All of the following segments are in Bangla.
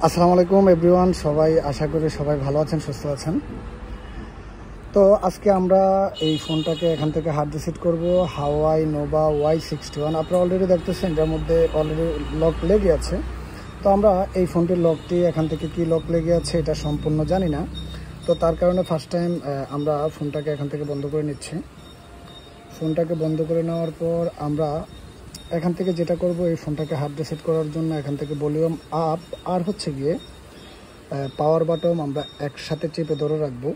আসসালামু আলাইকুম এভরিওয়ান, সবাই আশা করি সবাই ভালো আছেন, সুস্থ আছেন। তো আজকে আমরা এই ফোনটাকে এখান থেকে হার্ড রিসেট করব, হাওয়াই নোভা Y61। আপনারা অলরেডি দেখতেছেন এটার মধ্যে অলরেডি লক লেগে আছে। তো আমরা এই ফোনটির লকটি এখান থেকে কি লক লেগে আছে এটা সম্পূর্ণ জানি না। তো তার কারণে ফার্স্ট টাইম আমরা ফোনটাকে এখান থেকে বন্ধ করে নিচ্ছি। ফোনটাকে বন্ধ করে নেওয়ার পর আমরা এখান থেকে যেটা করব, এই ফোনটাকে হার্ড রিসেট করার জন্য এখান থেকে ভলিউম আপ আর হচ্ছে গিয়ে পাওয়ার বাটন আমরা একসাথে চেপে ধরে রাখবো।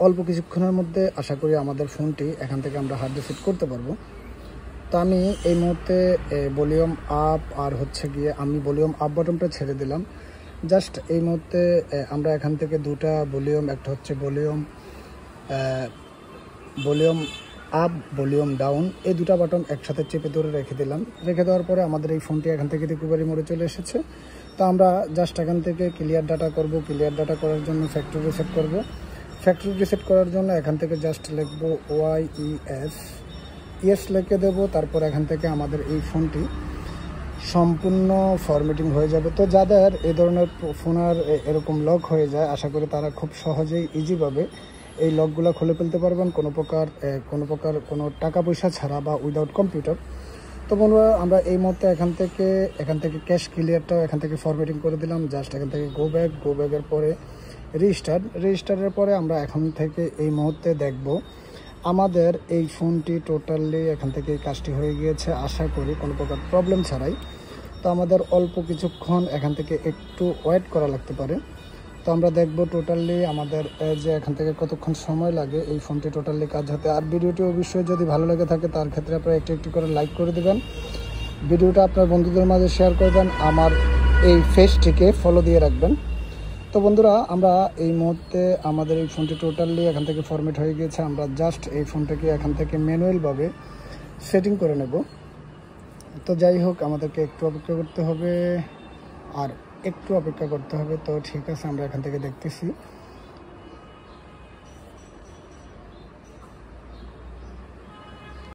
অল্প কিছুক্ষণের মধ্যে আশা করি আমাদের ফোনটি এখান থেকে আমরা হার্ড রিসেট করতে পারবো। তো আমি এই মুহূর্তে ভলিউম আপ আর হচ্ছে গিয়ে আমি ভলিউম আপ বাটনটা ছেড়ে দিলাম। জাস্ট এই মুহূর্তে আমরা এখান থেকে দুটা ভলিউম, একটা হচ্ছে ভলিউম আপ, ভলিউম ডাউন, এই দুটা বাটন একসাথে চেপে ধরে রেখে দিলাম। রেখে দেওয়ার পরে আমাদের এই ফোনটি এখান থেকে রিকভারি মোডে চলে এসেছে। তো আমরা জাস্ট এখান থেকে ক্লিয়ার ডাটা করব। ক্লিয়ার ডাটা করার জন্য ফ্যাক্টরি রিসেট করব। ফ্যাক্টরি রিসেট করার জন্য এখান থেকে জাস্ট লিখব YES লিখে দেবো। তারপর এখান থেকে আমাদের এই ফোনটি সম্পূর্ণ ফরম্যাটিং হয়ে যাবে। তো যাদের এই ধরনের ফোনের এরকম লক হয়ে যায়, আশা করি তারা খুব সহজেই ইজিভাবে এই লকগুলো খুলে ফেলতে পারবেন কোনো টাকা পয়সা ছাড়া বা উইদাউট কম্পিউটার। তো বন্ধুরা, আমরা এই মুহূর্তে এখান থেকে ক্যাশ ক্লিয়ারটাও এখান থেকে ফরম্যাটিং করে দিলাম। জাস্ট এখান থেকে গো ব্যাকের পরে রেজিস্টারের পরে আমরা এখন থেকে এই মুহূর্তে দেখব আমাদের এই ফোনটি টোটালি এখান থেকে এই কাজটি হয়ে গিয়েছে, আশা করি কোনো প্রকার প্রবলেম ছাড়াই। তো আমাদের অল্প কিছুক্ষণ এখান থেকে একটু ওয়েট করা লাগতে পারে। তো আমরা দেখব টোটালি আমাদের যে এখান থেকে কতক্ষণ সময় লাগে এই ফোনটি টোটালি কাজ হতে। আর ভিডিওটি অবশ্যই যদি ভালো লেগে থাকে তার ক্ষেত্রে আপনারা একটু করে লাইক করে দেবেন, ভিডিওটা আপনার বন্ধুদের মাঝে শেয়ার করবেন, আমার এই পেজটিকে ফলো দিয়ে রাখবেন। তো বন্ধুরা, আমরা এই মুহূর্তে আমাদের এই ফোনটি টোটালি এখান থেকে ফরম্যাট হয়ে গিয়েছে। আমরা জাস্ট এই ফোনটাকে এখান থেকে ম্যানুয়ালভাবে সেটিং করে নেব। তো যাই হোক, আমাদেরকে একটু অপেক্ষা করতে হবে। তো ঠিক আছে, আমরা এখান থেকে দেখতেছি।